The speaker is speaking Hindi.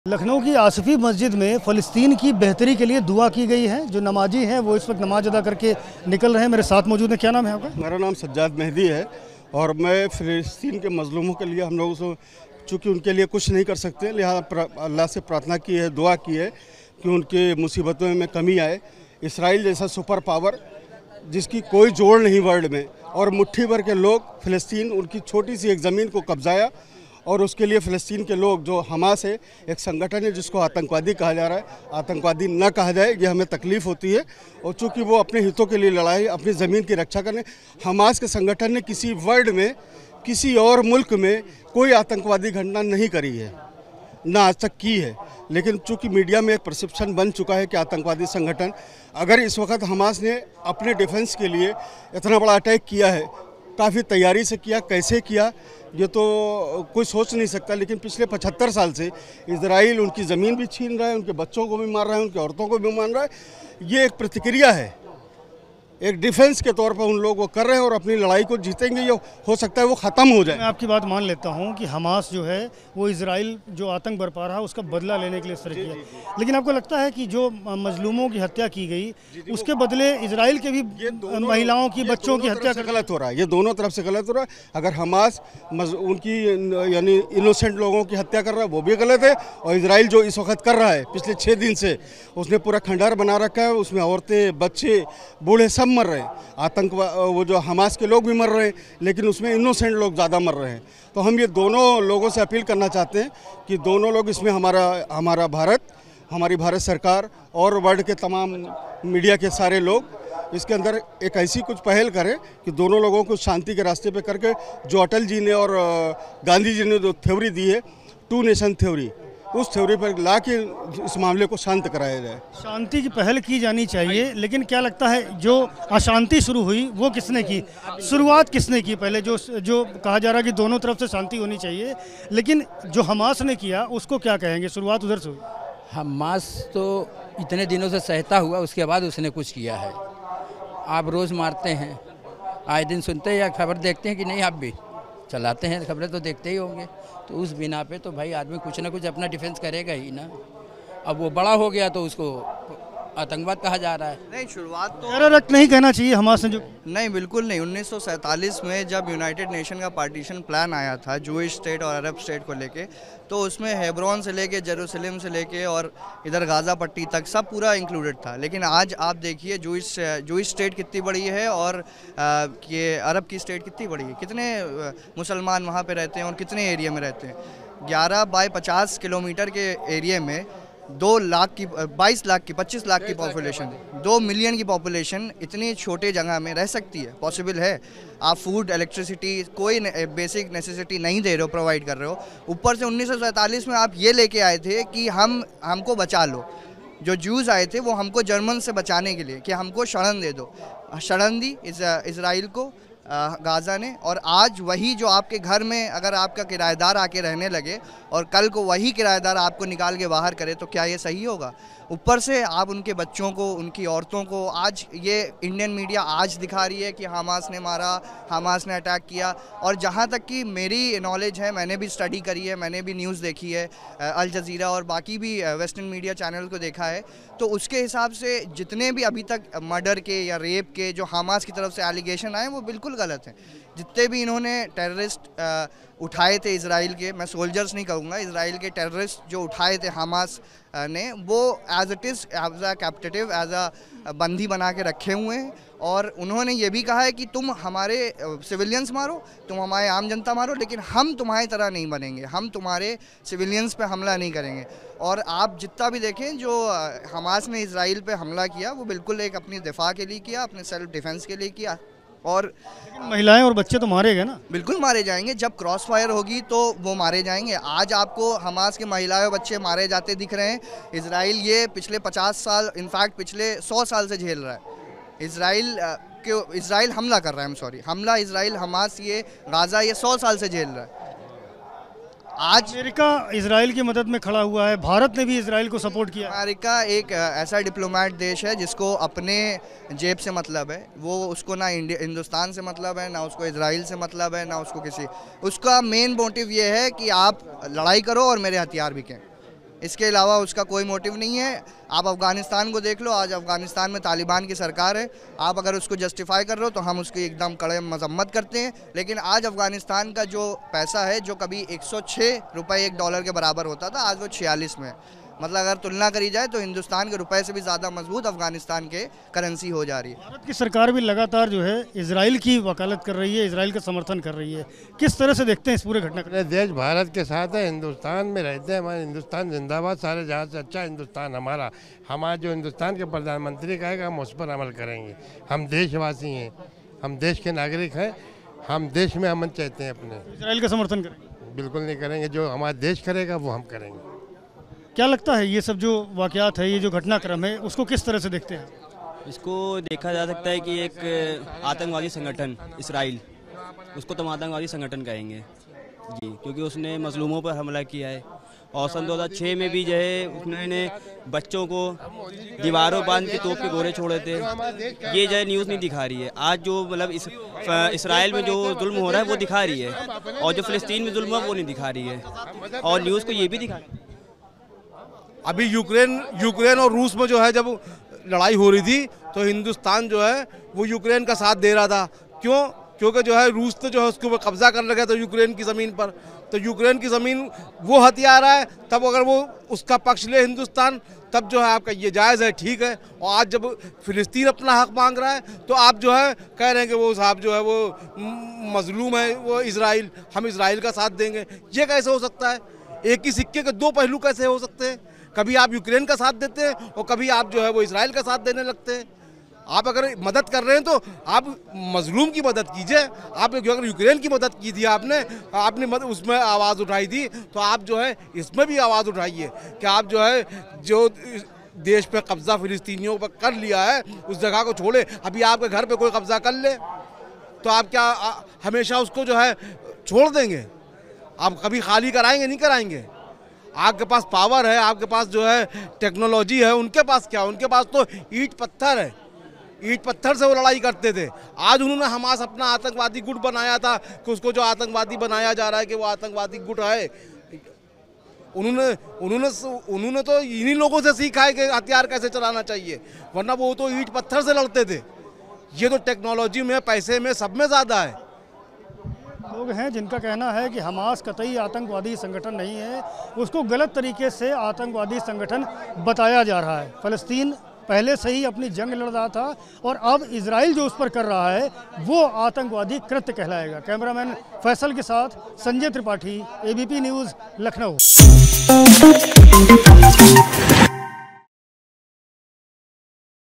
लखनऊ की आसिफी मस्जिद में फ़लस्तीन की बेहतरी के लिए दुआ की गई है। जो नमाजी हैं वो इस वक्त नमाज अदा करके निकल रहे हैं। मेरे साथ मौजूद हैं। क्या नाम है आपका? मेरा नाम सज्जाद मेहदी है और मैं फ़लस्तीन के मज़लूमों के लिए हम लोगों से चूँकि उनके लिए कुछ नहीं कर सकते, लिहाजा अल्लाह से प्रार्थना की है, दुआ की है कि उनके मुसीबतों में कमी आए। इसराइल जैसा सुपर पावर जिसकी कोई जोड़ नहीं वर्ल्ड में, और मुट्ठी भर के लोग फ़लस्तीन उनकी छोटी सी एक ज़मीन को कब्जाया, और उसके लिए फ़लस्तीन के लोग जो हमास है एक संगठन है जिसको आतंकवादी कहा जा रहा है, आतंकवादी न कहा जाए, ये हमें तकलीफ़ होती है। और चूँकि वो अपने हितों के लिए लड़ाई, अपनी ज़मीन की रक्षा करने, हमास के संगठन ने किसी वर्ल्ड में किसी और मुल्क में कोई आतंकवादी घटना नहीं करी है, ना आज तक की है। लेकिन चूँकि मीडिया में एक परसेप्शन बन चुका है कि आतंकवादी संगठन, अगर इस वक्त हमास ने अपने डिफेंस के लिए इतना बड़ा अटैक किया है, काफ़ी तैयारी से किया, कैसे किया ये तो कोई सोच नहीं सकता। लेकिन पिछले 75 साल से इजराइल उनकी ज़मीन भी छीन रहा है, उनके बच्चों को भी मार रहा है, उनकी औरतों को भी मार रहा है। ये एक प्रतिक्रिया है, एक डिफेंस के तौर पर उन लोग वो कर रहे हैं और अपनी लड़ाई को जीतेंगे। ये हो सकता है वो ख़त्म हो जाए। मैं आपकी बात मान लेता हूं कि हमास जो है वो इजराइल जो आतंक बरपा रहा है उसका बदला लेने के लिए इस तरह किया, लेकिन आपको लगता है कि जो मजलूमों की हत्या की गई उसके बदले इजराइल के भी महिलाओं की, बच्चों की हत्या गलत हो रहा है। ये दोनों तरफ से गलत हो रहा है। अगर हमास उनकी यानी इनोसेंट लोगों की हत्या कर रहा है वो भी गलत है, और इजराइल जो इस वक्त कर रहा है पिछले 6 दिन से, उसने पूरा खंडहर बना रखा है, उसमें औरतें, बच्चे, बूढ़े सब मर रहे हैं। आतंकवाद वो जो हमास के लोग भी मर रहे हैं, लेकिन उसमें इनोसेंट लोग ज़्यादा मर रहे हैं। तो हम ये दोनों लोगों से अपील करना चाहते हैं कि दोनों लोग इसमें हमारा भारत, हमारी भारत सरकार और वर्ल्ड के तमाम मीडिया के सारे लोग इसके अंदर एक ऐसी कुछ पहल करें कि दोनों लोगों को शांति के रास्ते पे करके, जो अटल जी ने और गांधी जी ने जो थ्योरी दी है, 2 नेशन थ्योरी, उस थ्योरी पर ला के इस मामले को शांत कराया जाए। शांति की पहल की जानी चाहिए, लेकिन क्या लगता है जो अशांति शुरू हुई वो किसने की? शुरुआत किसने की? पहले जो कहा जा रहा है कि दोनों तरफ से शांति होनी चाहिए, लेकिन जो हमास ने किया उसको क्या कहेंगे? शुरुआत उधर से हुई। हमास तो इतने दिनों से सहता हुआ, उसके बाद उसने कुछ किया है। आप रोज़ मारते हैं, आए दिन सुनते हैं या खबर देखते हैं कि नहीं? आप भी चलाते हैं, खबरें तो देखते ही होंगे। तो उस बिना पे तो भाई आदमी कुछ ना कुछ अपना डिफेंस करेगा ही ना। अब वो बड़ा हो गया तो उसको आतंकवाद कहा जा रहा है। नहीं, शुरुआत तो टेरर एक्ट नहीं कहना चाहिए हमास ने जो। नहीं, बिल्कुल नहीं। 1947 में जब यूनाइटेड नेशन का पार्टीशन प्लान आया था जूइश स्टेट और अरब स्टेट को लेके, तो उसमें हेब्रोन से लेके, जेरूसलम से लेके और इधर गाज़ा पट्टी तक सब पूरा इंक्लूडेड था। लेकिन आज आप देखिए जूइश स्टेट कितनी बड़ी है और ये अरब की स्टेट कितनी बड़ी है, कितने मुसलमान वहाँ पे रहते हैं और कितने एरिया में रहते हैं। 11 बाय 50 किलोमीटर के एरिया में 2 लाख की, 22 लाख की, 25 लाख की पॉपुलेशन, 2 मिलियन की पॉपुलेशन इतनी छोटे जगह में रह सकती है? पॉसिबल है? आप फूड, इलेक्ट्रिसिटी, कोई बेसिक नेसेसिटी नहीं दे रहे हो, प्रोवाइड कर रहे हो। ऊपर से 1947 में आप ये लेके आए थे कि हमको बचा लो। जो जूस आए थे वो हमको जर्मन से बचाने के लिए कि हमको शरण दे दो, शरण दी इसराइल को, गाज़ा ने। और आज वही जो आपके घर में अगर आपका किराएदार आके रहने लगे और कल को वही किराएदार आपको निकाल के बाहर करे, तो क्या ये सही होगा? ऊपर से आप उनके बच्चों को, उनकी औरतों को, आज ये इंडियन मीडिया आज दिखा रही है कि हमास ने मारा, हमास ने अटैक किया। और जहाँ तक कि मेरी नॉलेज है, मैंने भी स्टडी करी है, मैंने भी न्यूज़ देखी है, अल जज़ीरा और बाकी भी वेस्टर्न मीडिया चैनल को देखा है, तो उसके हिसाब से जितने भी अभी तक मर्डर के या रेप के जो हमास की तरफ से एलिगेशन आए वो बिल्कुल गलत हैं। जितने भी इन्होंने टेररिस्ट उठाए थे इसराइल के, मैं सोल्जर्स नहीं कहूँगा, इसराइल के टेररिस्ट जो उठाए थे हमास ने, वो as it is, as a captive, as a बंदी बना के रखे हुए हैं। और उन्होंने ये भी कहा है कि तुम हमारे सिविलियंस मारो, तुम हमारे आम जनता मारो, लेकिन हम तुम्हारी तरह नहीं बनेंगे, हम तुम्हारे सिविलियंस पे हमला नहीं करेंगे। और आप जितना भी देखें, जो हमास ने इसराइल पे हमला किया वो बिल्कुल एक अपनी दिफा के लिए किया, अपने सेल्फ डिफेंस के लिए किया। और महिलाएं और बच्चे तो मारे गए ना? बिल्कुल मारे जाएंगे, जब क्रॉस फायर होगी तो वो मारे जाएंगे। आज आपको हमास के महिलाएं और बच्चे मारे जाते दिख रहे हैं। इसराइल ये पिछले 50 साल, इनफैक्ट पिछले 100 साल से झेल रहा है। इसराइल हमला कर रहा है, हमला इसराइल, हमास, ये गाज़ा, ये 100 साल से झेल रहा है। आज अमेरिका इसराइल की मदद में खड़ा हुआ है, भारत ने भी इसराइल को सपोर्ट किया। अमेरिका एक ऐसा डिप्लोमेट देश है जिसको अपने जेब से मतलब है, वो उसको ना हिंदुस्तान से मतलब है, ना उसको इसराइल से मतलब है, ना उसको किसी, उसका मेन मोटिव ये है कि आप लड़ाई करो और मेरे हथियार बिकें। इसके अलावा उसका कोई मोटिव नहीं है। आप अफ़गानिस्तान को देख लो, आज अफ़गानिस्तान में तालिबान की सरकार है। आप अगर उसको जस्टिफाई कर रहे हो तो हम उसकी एकदम कड़े मजम्मत करते हैं, लेकिन आज अफ़गानिस्तान का जो पैसा है, जो कभी 106 रुपये $1 के बराबर होता था, आज वो 46 में। मतलब अगर तुलना करी जाए तो हिंदुस्तान के रुपए से भी ज़्यादा मजबूत अफगानिस्तान के करेंसी हो जा रही है। भारत की सरकार भी लगातार जो है इजराइल की वकालत कर रही है, इजराइल का समर्थन कर रही है। किस तरह से देखते हैं इस पूरे घटना को? देश भारत के साथ है, हिंदुस्तान में रहते हैं, हमारे हिंदुस्तान जिंदाबाद, सारे जहाँ से अच्छा हिंदुस्तान हमारा जो हिंदुस्तान के प्रधानमंत्री कहेगा हम उस पर अमल करेंगे। हम देशवासी हैं, हम देश के नागरिक हैं, हम देश में अमन चाहते हैं अपने। इजराइल का समर्थन करेंगे? बिल्कुल नहीं करेंगे, जो हमारा देश करेगा वो हम करेंगे। क्या लगता है ये सब जो वाक़यात है, ये जो घटनाक्रम है, उसको किस तरह से देखते हैं? इसको देखा जा सकता है कि एक आतंकवादी संगठन इसराइल, उसको तो हम आतंकवादी संगठन कहेंगे जी, क्योंकि उसने मजलूमों पर हमला किया है। और सन 2006 में भी जो है उन्होंने बच्चों को दीवारों बांध के तोप के गोले छोड़े थे। ये जो है न्यूज़ नहीं दिखा रही है। आज जो मतलब इसराइल में जो जुल्म हो रहा है वो दिखा रही है, और जो फ़लस्तीन में जुल्म है वो नहीं दिखा रही है। और न्यूज़ को ये भी दिखा रही है। अभी यूक्रेन और रूस में जो है जब लड़ाई हो रही थी तो हिंदुस्तान जो है वो यूक्रेन का साथ दे रहा था। क्यों? क्योंकि जो है रूस तो जो है उसके ऊपर कब्जा कर लगा था यूक्रेन की ज़मीन पर, तो यूक्रेन की ज़मीन वो हथियार है। तब अगर वो उसका पक्ष ले हिंदुस्तान, तब जो है आपका ये जायज़ है, ठीक है। और आज जब फ़िलिस्तीन अपना हक मांग रहा है तो आप जो है कह रहे हैं कि वो साहब जो है वो मजलूम है, वो इजराइल, हम इजराइल का साथ देंगे। ये कैसे हो सकता है? एक ही सिक्के के दो पहलू कैसे हो सकते हैं? कभी आप यूक्रेन का साथ देते हैं और कभी आप जो है वो इजराइल का साथ देने लगते हैं। आप अगर मदद कर रहे हैं तो आप मजलूम की मदद कीजिए। आप अगर यूक्रेन की मदद की थी, आपने उसमें आवाज़ उठाई थी, तो आप जो है इसमें भी आवाज़ उठाइए कि आप जो है जो देश पे कब्जा फिलिस्तीनियों पर कर लिया है उस जगह को छोड़े। अभी आपके घर पे कोई कब्जा कर ले तो आप क्या हमेशा उसको जो है छोड़ देंगे? आप कभी खाली कराएंगे? नहीं कराएंगे। आपके पास पावर है, आपके पास जो है टेक्नोलॉजी है, उनके पास क्या? उनके पास तो ईंट पत्थर है, ईंट पत्थर से वो लड़ाई करते थे। आज उन्होंने हमास अपना आतंकवादी गुट बनाया था कि उसको जो आतंकवादी बनाया जा रहा है कि वो आतंकवादी गुट है। उन्होंने तो इन्हीं लोगों से सीखा है कि हथियार कैसे चलाना चाहिए, वरना वो तो ईंट पत्थर से लड़ते थे। ये तो टेक्नोलॉजी में, पैसे में, सब में ज़्यादा है। लोग हैं जिनका कहना है कि हमास कतई आतंकवादी संगठन नहीं है, उसको गलत तरीके से आतंकवादी संगठन बताया जा रहा है। फ़लस्तीन पहले से ही अपनी जंग लड़ रहा था और अब इजराइल जो उस पर कर रहा है वो आतंकवादी कृत्य कहलाएगा। कैमरामैन फैसल के साथ संजय त्रिपाठी, ABP न्यूज़, लखनऊ।